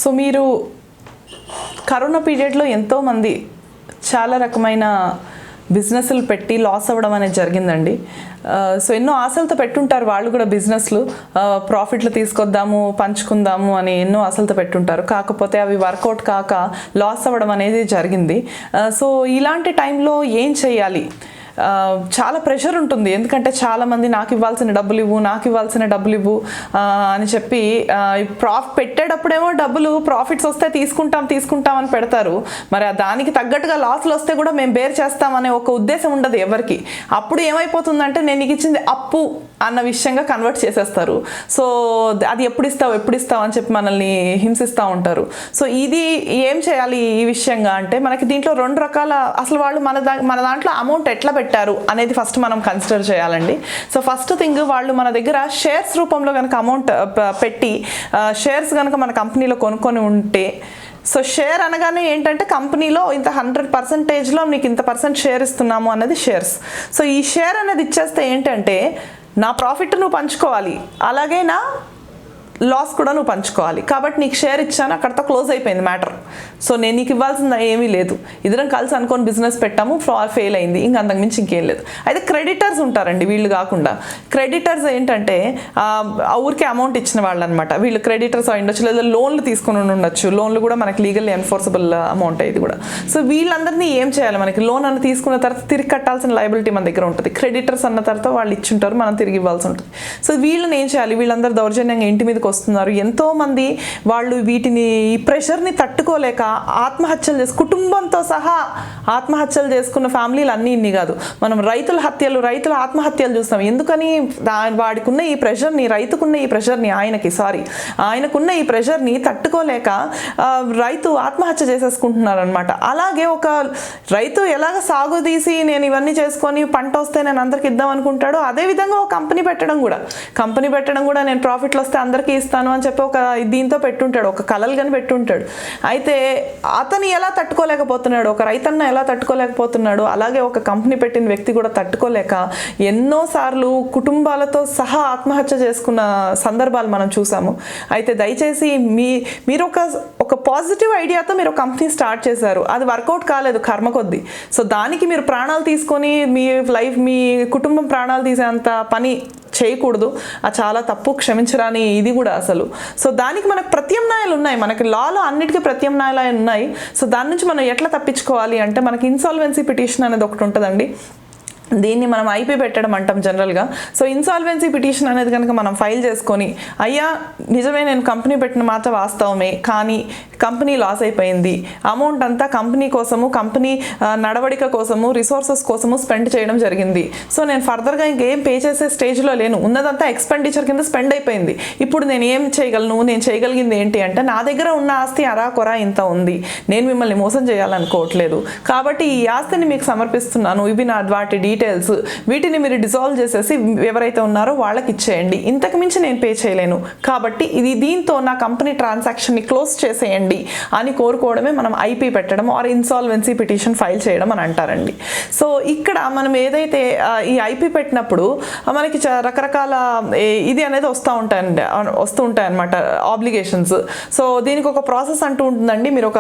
So మీరు corona పీరియడ్లో ఎంతోమంది చాలా రకమైన బిజినెస్లు పెట్టి లాస్ అవ్వడం అనేది జరిగిందండి. సో ఎన్నో ఆశలతో పెట్టుంటారు వాళ్ళు కూడా బిజినెస్లు, ప్రాఫిట్లు తీసుకొద్దాము పంచుకుందాము అని ఎన్నో ఆశలతో పెట్టుంటారు. కాకపోతే అవి వర్కౌట్ కాక లాస్ అవ్వడం అనేది జరిగింది. సో ఇలాంటి టైంలో ఏం చేయాలి? చాలా ప్రెషర్ ఉంటుంది. ఎందుకంటే చాలామంది నాకు ఇవ్వాల్సిన డబ్బులు ఇవ్వు అని చెప్పి పెట్టేటప్పుడేమో డబ్బులు ప్రాఫిట్స్ వస్తే తీసుకుంటాం అని పెడతారు. మరి దానికి తగ్గట్టుగా లాస్లు వస్తే కూడా మేము బేర్ చేస్తామనే ఒక ఉద్దేశం ఉండదు ఎవరికి. అప్పుడు ఏమైపోతుందంటే నేను నీకు ఇచ్చింది అప్పు అన్న విషయంగా కన్వర్ట్ చేసేస్తారు. సో అది ఎప్పుడు ఇస్తావు అని చెప్పి మనల్ని హింసిస్తూ ఉంటారు. సో ఇది ఏం చేయాలి ఈ విషయంగా అంటే, మనకి దీంట్లో రెండు రకాల, అసలు వాళ్ళు మన దాంట్లో అమౌంట్ ఎట్లా పెట్టారు అనేది ఫస్ట్ మనం కన్సిడర్ చేయాలండి. సో ఫస్ట్ థింగ్, వాళ్ళు మన దగ్గర షేర్స్ రూపంలో కనుక అమౌంట్ పెట్టి షేర్స్ కనుక మన కంపెనీలో కొనుక్కొని ఉంటే, సో షేర్ అనగానే ఏంటంటే కంపెనీలో ఇంత 100%లో మీకు ఇంత % షేర్ ఇస్తున్నాము అన్నది షేర్స్. సో ఈ షేర్ అనేది ఇచ్చేస్తే ఏంటంటే నా ప్రాఫిట్ నువ్వు పంచుకోవాలి, అలాగే నా లాస్ కూడా నువ్వు పంచుకోవాలి. కాబట్టి నీకు షేర్ ఇచ్చాను, అక్కడితో క్లోజ్ అయిపోయింది మ్యాటర్. సో నేను నీకు ఇవ్వాల్సింది ఏమీ లేదు. ఇద్దరం కలిసి అనుకొని బిజినెస్ పెట్టాము, ఫెయిల్ అయింది, ఇంక అంతకుమించి ఇంకేం లేదు. అయితే క్రెడిటర్స్ ఉంటారండి. వీళ్ళు కాకుండా క్రెడిటర్స్ ఏంటంటే ఊరికే అమౌంట్ ఇచ్చిన వాళ్ళు అనమాట. వీళ్ళు క్రెడిటర్స్ అయి ఉండొచ్చు, లేదా లోన్లు తీసుకుని ఉండొచ్చు. లోన్లు కూడా మనకి లీగల్ ఎన్ఫోర్సబుల్ అమౌంట్ ఇది కూడా. సో వీళ్ళందరినీ ఏం చేయాలి? మనకి లోన్ అన్న తీసుకున్న తర్వాత తిరిగి కట్టాల్సిన లయబిలిటీ మన దగ్గర ఉంటుంది. క్రెడిటర్స్ అన్న తర్వాత వాళ్ళు ఇచ్చుంటారు, మనం తిరిగి ఇవ్వాల్సి ఉంటుంది. సో వీళ్ళని ఏం చేయాలి? వీళ్ళందరూ దౌర్జన్యంగా ఇంటి మీదకి వస్తున్నారు. ఎంతోమంది వాళ్ళు వీటిని, ఈ ప్రెషర్ని తట్టుకోలేక ఆత్మహత్యలు కుటుంబంతో సహా ఆత్మహత్యలు చేసుకున్న ఫ్యామిలీలు అన్నీ ఇన్ని కాదు. మనం రైతుల ఆత్మహత్యలు చూస్తాం. ఎందుకని? వాడికున్న ఈ ప్రెషర్ని, ఆయనకున్న ఈ ప్రెషర్ని తట్టుకోలేక రైతు ఆత్మహత్య చేసేసుకుంటున్నారు అనమాట. అలాగే ఒక రైతు ఎలాగ సాగుదీసి నేను ఇవన్నీ చేసుకొని పంట వస్తే నేను అందరికి ఇద్దాం అనుకుంటాడో, అదేవిధంగా ఒక కంపెనీ పెట్టడం కూడా నేను ప్రాఫిట్లు వస్తే అందరికీ ఇస్తాను అని చెప్పి ఒక దీంతో పెట్టుంటాడు, ఒక కలలుగాని పెట్టుంటాడు. అయితే అతను ఎలా తట్టుకోలేకపోతున్నాడు, ఒక రైతన్న ఎలా తట్టుకోలేకపోతున్నాడు, అలాగే ఒక కంపెనీ పెట్టిన వ్యక్తి కూడా తట్టుకోలేక ఎన్నోసార్లు కుటుంబాలతో సహా ఆత్మహత్య చేసుకున్న సందర్భాలు మనం చూసాము. అయితే దయచేసి మీరు ఒక పాజిటివ్ ఐడియాతో మీరు ఒక కంపెనీ స్టార్ట్ చేశారు, అది వర్కౌట్ కాలేదు కర్మ కొద్దీ. సో దానికి మీరు ప్రాణాలు తీసుకొని మీ కుటుంబం ప్రాణాలు తీసేంత పని చేయకూడదు. అది చాలా తప్పు, క్షమించరాని ఇది కూడా అసలు. సో దానికి మనకు ప్రత్యామ్నాయాలు ఉన్నాయి, మనకి లాలో అన్నిటికీ ప్రత్యామ్నాయాలు ఉన్నాయి. సో దాని నుంచి మనం ఎట్లా తప్పించుకోవాలి అంటే, మనకి ఇన్సాల్వెన్సీ పిటిషన్ అనేది ఒకటి ఉంటుందండి. దీన్ని మనం ఐపీ పెట్టడం అంటాం జనరల్గా. సో ఇన్సాల్వెన్సీ పిటిషన్ అనేది కనుక మనం ఫైల్ చేసుకొని, అయ్యా నిజమే నేను కంపెనీ పెట్టిన మాట వాస్తవమే, కానీ కంపెనీ లాస్ అయిపోయింది, అమౌంట్ అంతా కంపెనీ కోసము, కంపెనీ నడవడిక కోసము, రిసోర్సెస్ కోసము స్పెండ్ చేయడం జరిగింది. సో నేను ఫర్దర్గా ఇంకేం పే చేసే స్టేజ్లో లేను, ఉన్నదంతా ఎక్స్పెండిచర్ కింద స్పెండ్ అయిపోయింది. ఇప్పుడు నేను ఏం చేయగలను? నేను చేయగలిగింది ఏంటి అంటే, నా దగ్గర ఉన్న ఆస్తి అరాకొరా ఇంత ఉంది, నేను మిమ్మల్ని మోసం చేయాలనుకోవట్లేదు, కాబట్టి ఈ ఆస్తిని మీకు సమర్పిస్తున్నాను, ఇవి నా వాటి డీటెయిల్స్, వీటిని మీరు డిజాల్వ్ చేసేసి ఎవరైతే ఉన్నారో వాళ్ళకి ఇచ్చేయండి, ఇంతకు మించి నేను పే చేయలేను, కాబట్టి దీంతో నా కంపెనీ ట్రాన్సాక్షన్ని క్లోజ్ చేసేయండి అని కోరుకోవడమే మనం ఐపీ పెట్టడం ఆర్ ఇన్సాల్వెన్సీ పిటిషన్ ఫైల్ చేయడం అని అంటారండి. సో ఇక్కడ మనం ఏదైతే ఈ ఐపీ పెట్టినప్పుడు మనకి రకరకాల ఇది అనేది వస్తూ ఉంటాయి అన్నమాట, ఆబ్లిగేషన్స్. సో దీనికి ఒక ప్రాసెస్ అంటూ ఉంటుందండి. మీరు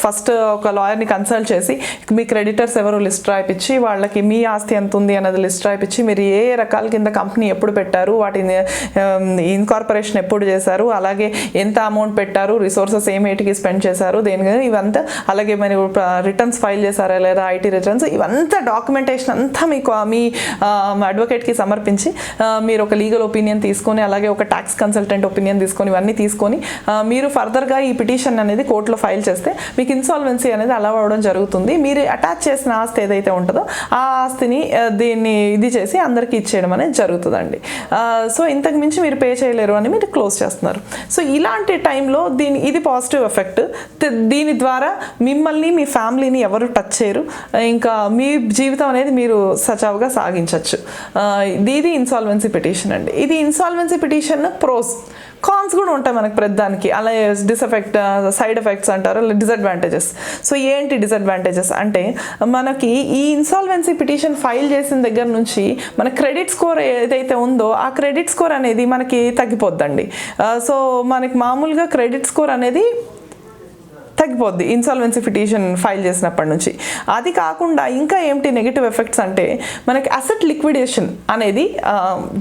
ఫస్ట్ ఒక లాయర్ని కన్సల్ట్ చేసి మీ క్రెడిటర్స్ ఎవరు లిస్ట్ రాయిపించి, వాళ్ళకి మీ ఆస్తి ఎంత ఉంది అన్నది లిస్ట్ రాయిపించి, మీరు ఏ రకాల కింద కంపెనీ ఎప్పుడు పెట్టారు, వాటిని ఇన్కార్పొరేషన్ ఎప్పుడు చేశారు, అలాగే ఎంత అమౌంట్ పెట్టారు, రిసోర్సెస్ ఏమేటికి స్పెండ్ చేశారు, దేని ఇవంతా, అలాగే మరి రిటర్న్స్ ఫైల్ చేశారా లేదా, ఐటీ రిటర్న్స్, ఇవంతా డాక్యుమెంటేషన్ అంతా మీకు మీ అడ్వకేట్కి సమర్పించి మీరు ఒక లీగల్ ఒపీనియన్ తీసుకొని, అలాగే ఒక ట్యాక్స్ కన్సల్టెంట్ ఒపీనియన్ తీసుకొని, ఇవన్నీ తీసుకొని మీరు ఫర్దర్గా ఈ పిటిషన్ అనేది కోర్టులో ఫైల్ చేస్తే మీకు ఇన్సాల్వెన్సీ అనేది అలవ్ అవ్వడం జరుగుతుంది. మీరు అటాచ్ చేసిన ఆస్తి ఏదైతే ఉంటుందో ఆ ఆస్తిని దీన్ని ఇది చేసి అందరికీ ఇచ్చేయడం అనేది జరుగుతుందండి. సో ఇంతకు మించి మీరు పే చేయలేరు అని మీరు క్లోజ్ చేస్తున్నారు. సో ఇలాంటి టైంలో ఇది పాజిటివ్ ఎఫెక్ట్. దీని ద్వారా మిమ్మల్ని, మీ ఫ్యామిలీని ఎవరు టచ్ చేయరు, ఇంకా మీ జీవితం అనేది మీరు సజావుగా సాగించవచ్చు. ఇది ఇన్సాల్వెన్సీ పిటిషన్ అండి. ఇది ఇన్సాల్వెన్సీ పిటిషన్ ప్రోస్, కాన్స్ కూడా ఉంటాయి మనకు ప్రతిదానికి. అలాగే సైడ్ ఎఫెక్ట్స్ అంటారు, డిసడ్వాంటేజెస్. సో ఏంటి డిసడ్వాంటేజెస్ అంటే, మనకి ఈ ఇన్సాల్వెన్సీ పిటిషన్ ఫైల్ చేసిన దగ్గర నుంచి మన క్రెడిట్ స్కోర్ ఏదైతే ఉందో ఆ క్రెడిట్ స్కోర్ అనేది మనకి తగ్గిపోద్దండి. సో మనకి మామూలుగా క్రెడిట్ స్కోర్ అనేది తగ్గిపోద్ది ఇన్సాల్వెన్సీ పిటిషన్ ఫైల్ చేసినప్పటి నుంచి. అది కాకుండా ఇంకా ఏంటి నెగిటివ్ ఎఫెక్ట్స్ అంటే మనకి అసెట్ లిక్విడేషన్ అనేది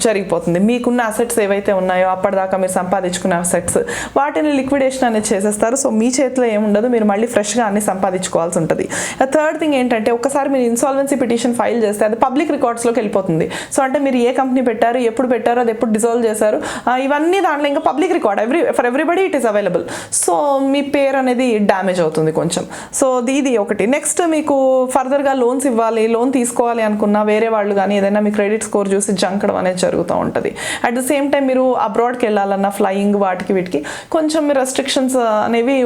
జరిగిపోతుంది. మీకున్న అసెట్స్ ఏవైతే ఉన్నాయో అప్పటిదాకా మీరు సంపాదించుకున్న అసెట్స్ వాటిని లిక్విడేషన్ అనేది చేసేస్తారు. సో మీ చేతిలో ఏముండదు, మీరు మళ్ళీ ఫ్రెష్గా అన్ని సంపాదించుకోవాల్సి ఉంటుంది. థర్డ్ థింగ్ ఏంటంటే ఒకసారి మీరు ఇన్సాల్వెన్సీ పిటిషన్ ఫైల్ చేస్తే అది పబ్లిక్ రికార్డ్స్లోకి వెళ్ళిపోతుంది. సో అంటే మీరు ఏ కంపెనీ పెట్టారు, ఎప్పుడు పెట్టారు, అది ఎప్పుడు డిజాల్వ్ చేశారు, ఇవన్నీ దాంట్లో ఇంకా public record for everybody it is available. So మీ పేరు అనేది డ్యామేజ్ అవుతుంది కొంచెం. సో ఇది ఒకటి. నెక్స్ట్ మీకు ఫర్దర్గా లోన్స్ ఇవ్వాలి, లోన్ తీసుకోవాలి అనుకున్నా వేరే వాళ్ళు కానీ ఏదైనా మీ క్రెడిట్ స్కోర్ చూసి జంకడం అనేది జరుగుతూ ఉంటుంది. అట్ ద సేమ్ టైం మీరు అబ్రాడ్కి వెళ్ళాలన్నా ఫ్లయింగ్ వాటికి వీటికి కొంచెం రెస్ట్రిక్షన్స్ అనేవి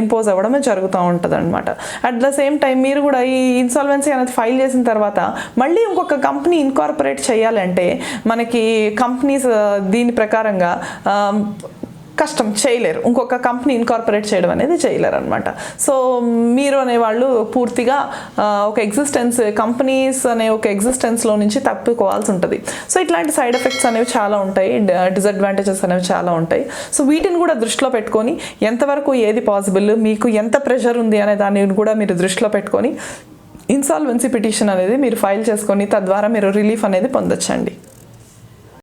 ఇంపోజ్ అవ్వడమే జరుగుతూ ఉంటుంది అనమాట. అట్ ద సేమ్ టైం మీరు కూడా ఈ ఇన్సాల్వెన్సీ అనేది ఫైల్ చేసిన తర్వాత మళ్ళీ ఇంకొక కంపెనీ ఇన్కార్పొరేట్ చేయాలంటే మనకి కంపెనీస్ దీని ప్రకారంగా కష్టం, చేయలేరు. ఇంకొక కంపెనీ ఇన్కార్పొరేట్ చేయడం అనేది చేయలేరు అనమాట. సో మీరు అనేవాళ్ళు పూర్తిగా ఒక ఎగ్జిస్టెన్స్, కంపెనీస్ అనే ఒక ఎగ్జిస్టెన్స్లో నుంచి తప్పుకోవాల్సి ఉంటుంది. సో ఇట్లాంటి సైడ్ ఎఫెక్ట్స్ అనేవి చాలా ఉంటాయి, డిసడ్వాంటేజెస్ అనేవి చాలా ఉంటాయి. సో వీటిని కూడా దృష్టిలో పెట్టుకొని ఎంతవరకు ఏది పాసిబుల్, మీకు ఎంత ప్రెషర్ ఉంది అనే దాన్ని కూడా మీరు దృష్టిలో పెట్టుకొని ఇన్సాల్వెన్సీ పిటిషన్ అనేది మీరు ఫైల్ చేసుకొని తద్వారా మీరు రిలీఫ్ అనేది పొందొచ్చండి.